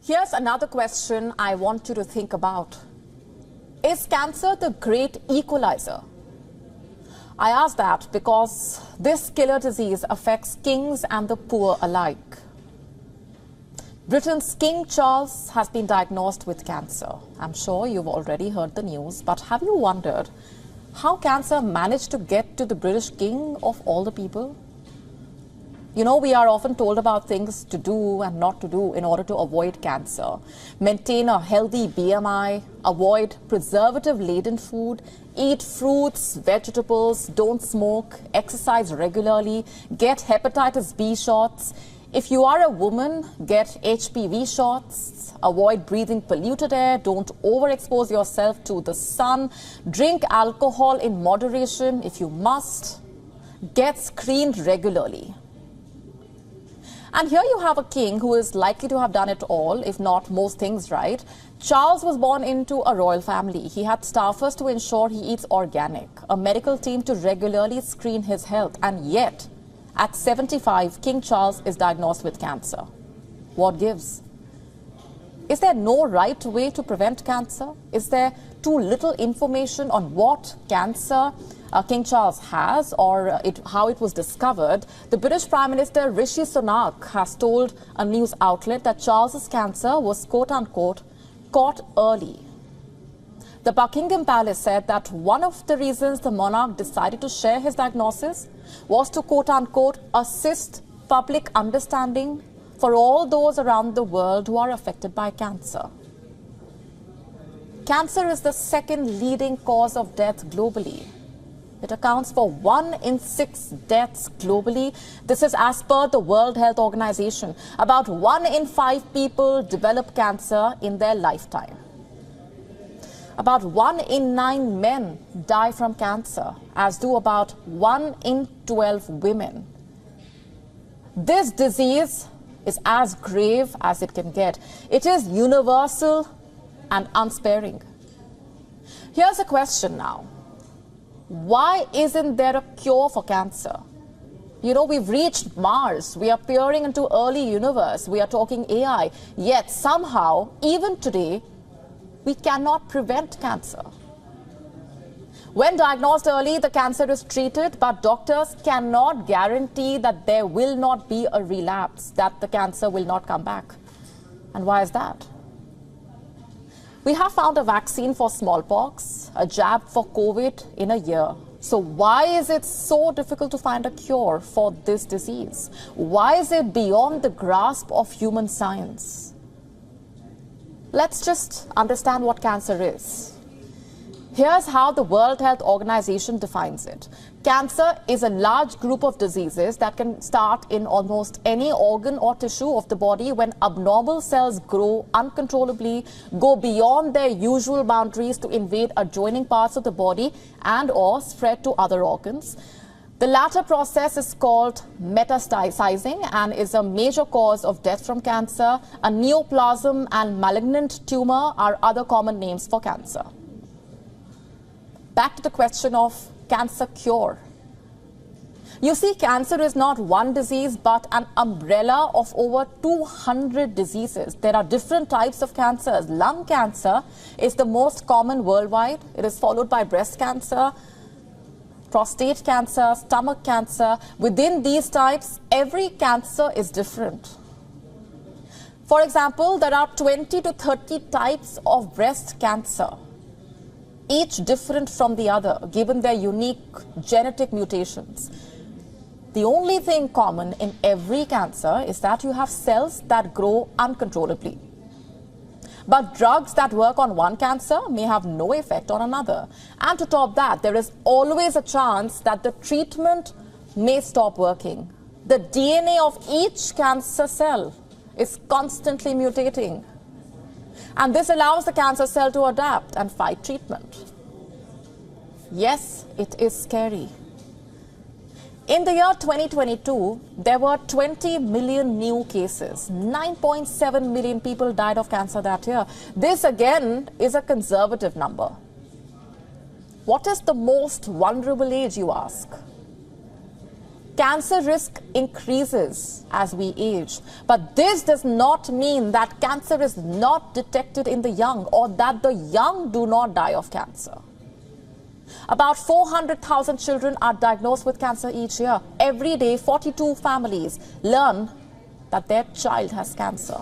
Here's another question I want you to think about. Is cancer the great equalizer? I ask that because this killer disease affects kings and the poor alike. Britain's King Charles has been diagnosed with cancer. I'm sure you've already heard the news, but have you wondered how cancer managed to get to the British king of all the people? You know, we are often told about things to do and not to do in order to avoid cancer. Maintain a healthy BMI, avoid preservative-laden food, eat fruits, vegetables, don't smoke, exercise regularly, get hepatitis B shots. If you are a woman, get HPV shots, avoid breathing polluted air, don't overexpose yourself to the sun, drink alcohol in moderation if you must, get screened regularly. And here you have a king who is likely to have done it all, if not most things right. Charles was born into a royal family. He had staffers to ensure he eats organic, a medical team to regularly screen his health, and yet, at 75, King Charles is diagnosed with cancer. What gives? Is there no right way to prevent cancer? Is there too little information on what cancer King Charles has or how it was discovered? The British Prime Minister Rishi Sunak has told a news outlet that Charles's cancer was quote-unquote caught early. The Buckingham Palace said that one of the reasons the monarch decided to share his diagnosis was to quote-unquote assist public understanding for all those around the world who are affected by cancer. Cancer is the second leading cause of death globally. It accounts for 1 in 6 deaths globally. This is as per the World Health Organization. About 1 in 5 people develop cancer in their lifetime. About 1 in 9 men die from cancer, as do about 1 in 12 women. This disease is as grave as it can get. It is universal and unsparing. Here's a question now. Why isn't there a cure for cancer? You know, we've reached Mars. We are peering into early universe. We are talking AI. Yet somehow, even today, we cannot prevent cancer. When diagnosed early, the cancer is treated, but doctors cannot guarantee that there will not be a relapse, that the cancer will not come back. And why is that? We have found a vaccine for smallpox, a jab for COVID in a year. So why is it so difficult to find a cure for this disease? Why is it beyond the grasp of human science? Let's just understand what cancer is. Here's how the World Health Organization defines it. Cancer is a large group of diseases that can start in almost any organ or tissue of the body when abnormal cells grow uncontrollably, go beyond their usual boundaries to invade adjoining parts of the body and/or spread to other organs. The latter process is called metastasizing and is a major cause of death from cancer. A neoplasm and malignant tumor are other common names for cancer. Back to the question of cancer cure. You see, cancer is not one disease, but an umbrella of over 200 diseases. There are different types of cancers. Lung cancer is the most common worldwide. It is followed by breast cancer, prostate cancer, stomach cancer. Within these types, every cancer is different. For example, there are 20 to 30 types of breast cancer, each different from the other, given their unique genetic mutations. The only thing common in every cancer is that you have cells that grow uncontrollably. But drugs that work on one cancer may have no effect on another. And to top that, there is always a chance that the treatment may stop working. The DNA of each cancer cell is constantly mutating. And this allows the cancer cell to adapt and fight treatment. Yes, it is scary. In the year 2022, there were 20 million new cases. 9.7 million people died of cancer that year. This, again, is a conservative number. What is the most vulnerable age, you ask? Cancer risk increases as we age, but this does not mean that cancer is not detected in the young or that the young do not die of cancer. About 400,000 children are diagnosed with cancer each year. Every day, 42 families learn that their child has cancer.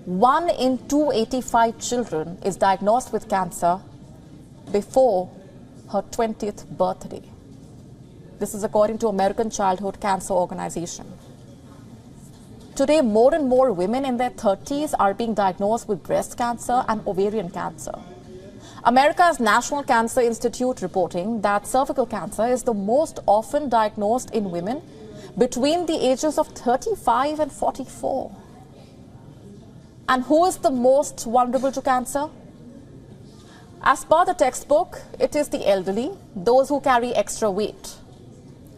1 in 285 children is diagnosed with cancer before her 20th birthday. This is according to American Childhood Cancer Organization. Today, more and more women in their 30s are being diagnosed with breast cancer and ovarian cancer. America's National Cancer Institute reporting that cervical cancer is the most often diagnosed in women between the ages of 35 and 44. And who is the most vulnerable to cancer? As per the textbook, it is the elderly, those who carry extra weight.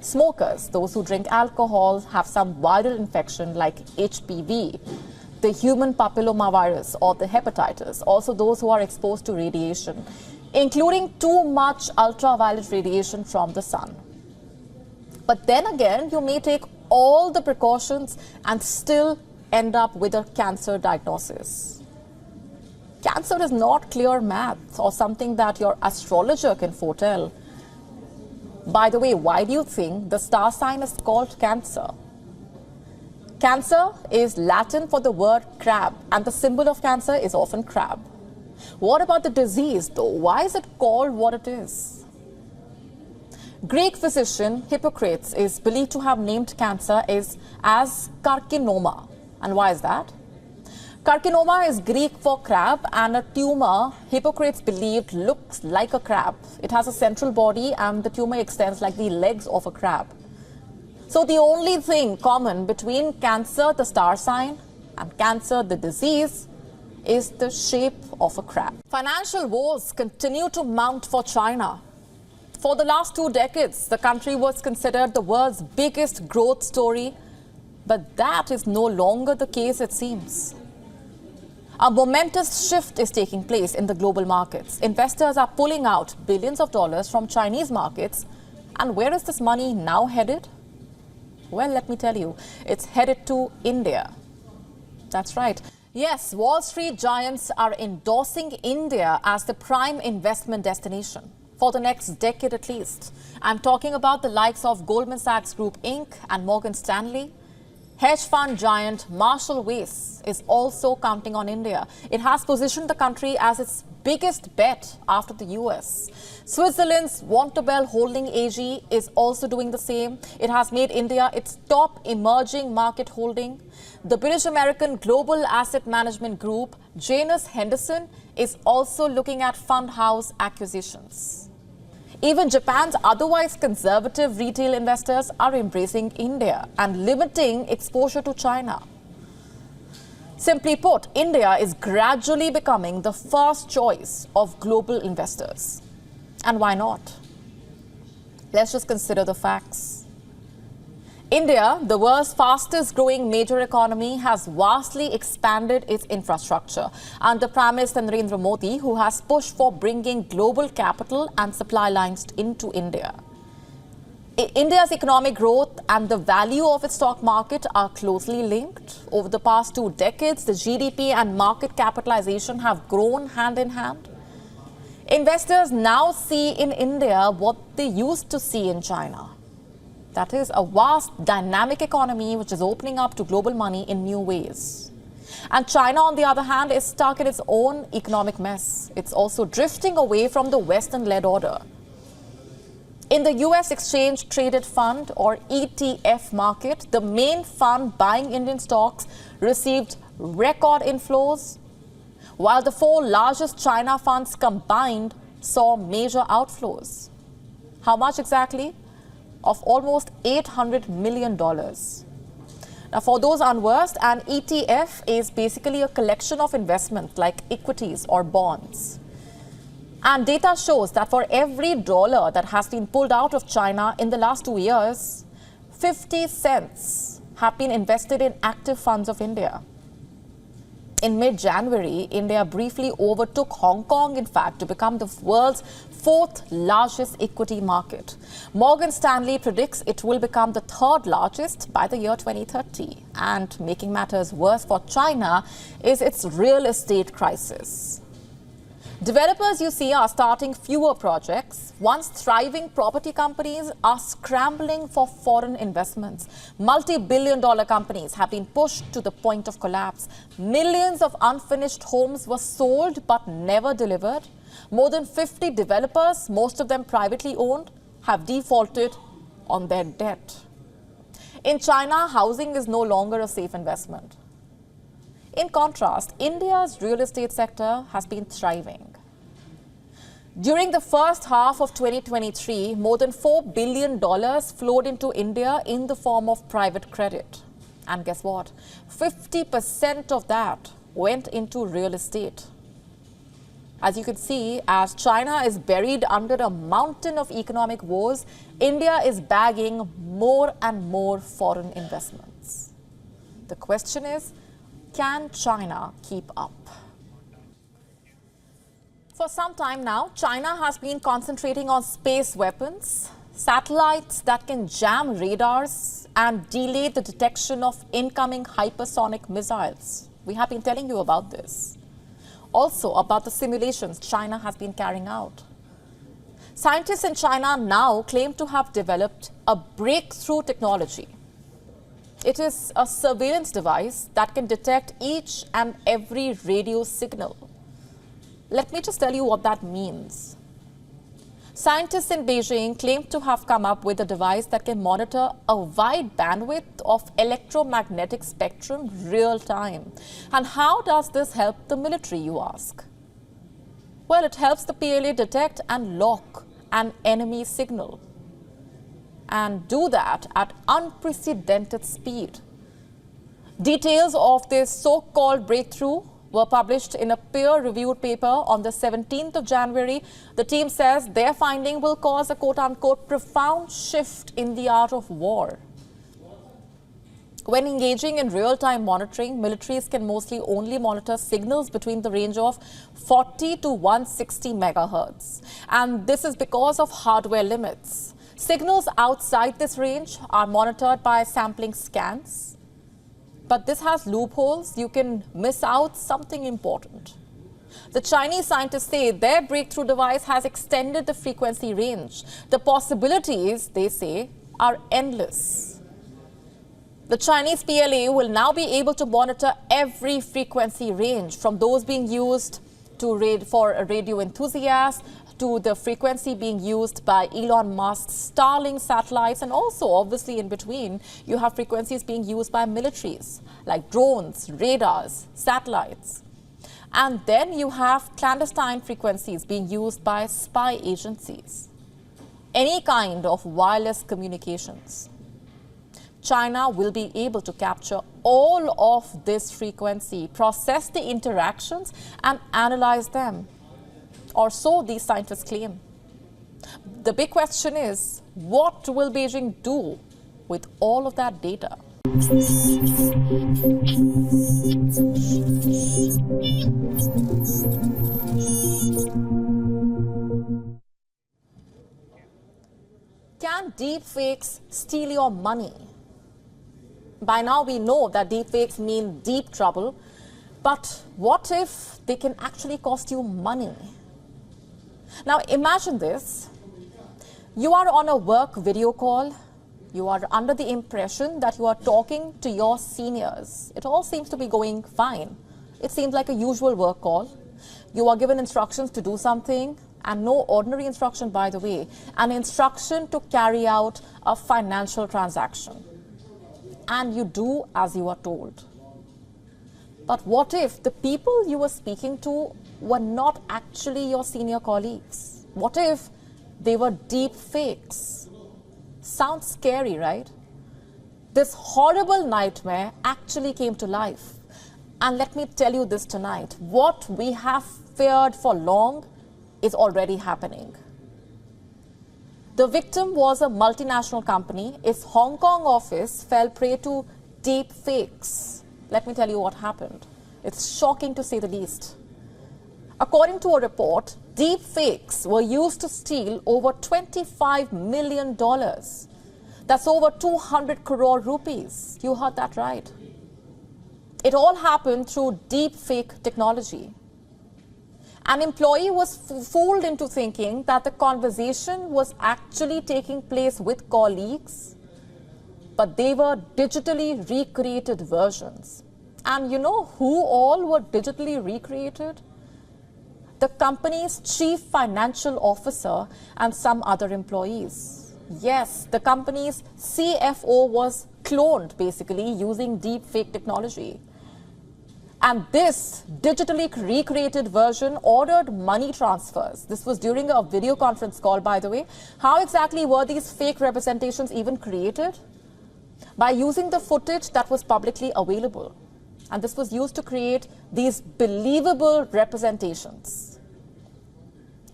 Smokers, those who drink alcohol, have some viral infection like HPV, the human papillomavirus or the hepatitis, also those who are exposed to radiation, including too much ultraviolet radiation from the sun. But then again, you may take all the precautions and still end up with a cancer diagnosis. Cancer is not clear math or something that your astrologer can foretell. By the way, why do you think the star sign is called Cancer? Cancer is Latin for the word crab, and the symbol of cancer is often crab. What about the disease, though? Why is it called what it is? Greek physician Hippocrates is believed to have named cancer as carcinoma. And why is that? Carcinoma is Greek for crab, and a tumor, Hippocrates believed, looks like a crab. It has a central body and the tumor extends like the legs of a crab. So the only thing common between Cancer, the star sign, and Cancer, the disease, is the shape of a crab. Financial woes continue to mount for China. For the last 2 decades, the country was considered the world's biggest growth story, but that is no longer the case, it seems. A momentous shift is taking place in the global markets. Investors are pulling out billions of dollars from Chinese markets. And where is this money now headed? Well, let me tell you, it's headed to India. That's right. Yes, Wall Street giants are endorsing India as the prime investment destination for the next decade at least. I'm talking about the likes of Goldman Sachs Group Inc. and Morgan Stanley. Hedge fund giant Marshall Wace is also counting on India. It has positioned the country as its biggest bet after the US. Switzerland's Vontobel Holding AG is also doing the same. It has made India its top emerging market holding. The British-American Global Asset Management Group, Janus Henderson, is also looking at fund house acquisitions. Even Japan's otherwise conservative retail investors are embracing India and limiting exposure to China. Simply put, India is gradually becoming the first choice of global investors. And why not? Let's just consider the facts. India, the world's fastest growing major economy, has vastly expanded its infrastructure under Prime Minister Narendra Modi, who has pushed for bringing global capital and supply lines into India. India's economic growth and the value of its stock market are closely linked. Over the past 2 decades, the GDP and market capitalization have grown hand in hand. Investors now see in India what they used to see in China. That is a vast, dynamic economy which is opening up to global money in new ways. And China, on the other hand, is stuck in its own economic mess. It's also drifting away from the Western-led order. In the US Exchange Traded Fund, or ETF market, the main fund buying Indian stocks received record inflows, while the 4 largest China funds combined saw major outflows. How much exactly? Of almost $800 million. Now, for those unversed, an ETF is basically a collection of investments like equities or bonds. And data shows that for every dollar that has been pulled out of China in the last 2 years, 50 cents have been invested in active funds of India. In mid-January, India briefly overtook Hong Kong, in fact, to become the world's fourth largest equity market. Morgan Stanley predicts it will become the third largest by the year 2030. And making matters worse for China is its real estate crisis. Developers, you see, are starting fewer projects. Once thriving property companies are scrambling for foreign investments. Multi-billion-dollar companies have been pushed to the point of collapse. Millions of unfinished homes were sold but never delivered. More than 50 developers, most of them privately owned, have defaulted on their debt. In China, housing is no longer a safe investment. In contrast, India's real estate sector has been thriving. During the first half of 2023, more than $4 billion flowed into India in the form of private credit. And guess what? 50% of that went into real estate. As you can see, as China is buried under a mountain of economic woes, India is bagging more and more foreign investments. The question is, can China keep up? For some time now, China has been concentrating on space weapons, satellites that can jam radars and delay the detection of incoming hypersonic missiles. We have been telling you about this. Also about the simulations China has been carrying out. Scientists in China now claim to have developed a breakthrough technology. It is a surveillance device that can detect each and every radio signal. Let me just tell you what that means. Scientists in Beijing claim to have come up with a device that can monitor a wide bandwidth of electromagnetic spectrum real time. And how does this help the military, you ask? Well, it helps the PLA detect and lock an enemy signal, and do that at unprecedented speed. Details of this so-called breakthrough were published in a peer-reviewed paper on the 17th of January. The team says their finding will cause a quote-unquote profound shift in the art of war. When engaging in real-time monitoring, militaries can mostly only monitor signals between the range of 40 to 160 megahertz. And this is because of hardware limits. Signals outside this range are monitored by sampling scans. But this has loopholes. You can miss out something important. The Chinese scientists say their breakthrough device has extended the frequency range. The possibilities, they say, are endless. The Chinese PLA will now be able to monitor every frequency range, from those being used for radio enthusiasts to the frequency being used by Elon Musk's Starlink satellites, and also obviously in between you have frequencies being used by militaries like drones, radars, satellites. And then you have clandestine frequencies being used by spy agencies. Any kind of wireless communications. China will be able to capture all of this frequency, process the interactions and analyze them. Or so these scientists claim. The big question is, what will Beijing do with all of that data? Can deepfakes steal your money? By now we know that deepfakes mean deep trouble, but what if they can actually cost you money? Now imagine this. You are on a work video call. You are under the impression that you are talking to your seniors. It all seems to be going fine. It seems like a usual work call. You are given instructions to do something, and no ordinary instruction, by the way, an instruction to carry out a financial transaction. And you do as you are told. But what if the people you were speaking to were not actually your senior colleagues? What if they were deep fakes? Sounds scary, right? This horrible nightmare actually came to life. And let me tell you this tonight, what we have feared for long is already happening. The victim was a multinational company. Its Hong Kong office fell prey to deep fakes. Let me tell you what happened. It's shocking to say the least. According to a report, deepfakes were used to steal over $25 million. That's over 200 crore rupees. You heard that right. It all happened through deepfake technology. An employee was fooled into thinking that the conversation was actually taking place with colleagues, but they were digitally recreated versions. And you know who all were digitally recreated? The company's chief financial officer and some other employees. Yes, the company's CFO was cloned, basically, using deepfake technology. And this digitally recreated version ordered money transfers. This was during a video conference call, by the way. How exactly were these fake representations even created? By using the footage that was publicly available. And this was used to create these believable representations.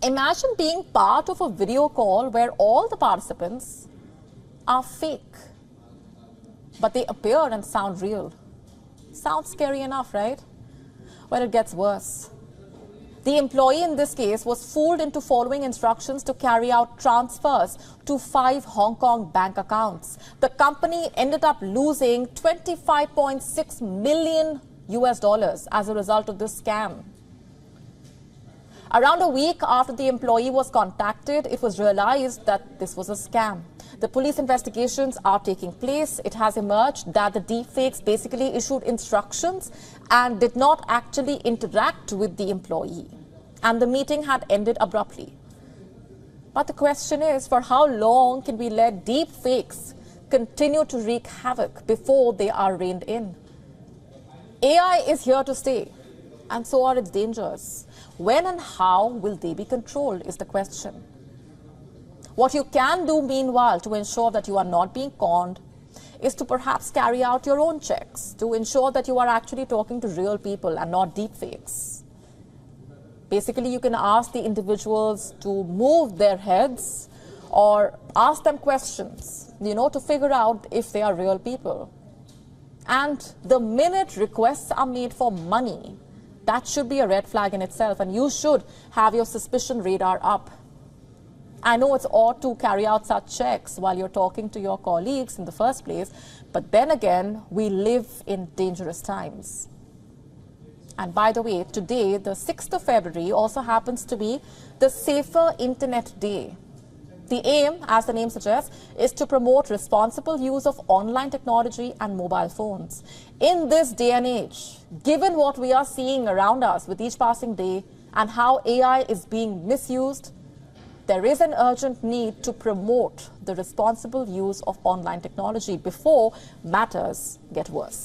Imagine being part of a video call where all the participants are fake, but they appear and sound real. Sounds scary enough, right? Well, it gets worse. The employee in this case was fooled into following instructions to carry out transfers to 5 Hong Kong bank accounts. The company ended up losing $25.6 million as a result of this scam. Around a week after the employee was contacted, it was realized that this was a scam. The police investigations are taking place. It has emerged that the deepfakes basically issued instructions and did not actually interact with the employee. And the meeting had ended abruptly. But the question is, for how long can we let deepfakes continue to wreak havoc before they are reined in? AI is here to stay, and so are its dangers. When and how will they be controlled is the question. What you can do, meanwhile, to ensure that you are not being conned is to perhaps carry out your own checks to ensure that you are actually talking to real people and not deepfakes. Basically, you can ask the individuals to move their heads or ask them questions, to figure out if they are real people. And the minute requests are made for money, that should be a red flag in itself, and you should have your suspicion radar up. I know it's odd to carry out such checks while you're talking to your colleagues in the first place, but then again, we live in dangerous times. And by the way, today, the 6th of February, also happens to be the Safer Internet Day. The aim, as the name suggests, is to promote responsible use of online technology and mobile phones. In this day and age, given what we are seeing around us with each passing day and how AI is being misused, there is an urgent need to promote the responsible use of online technology before matters get worse.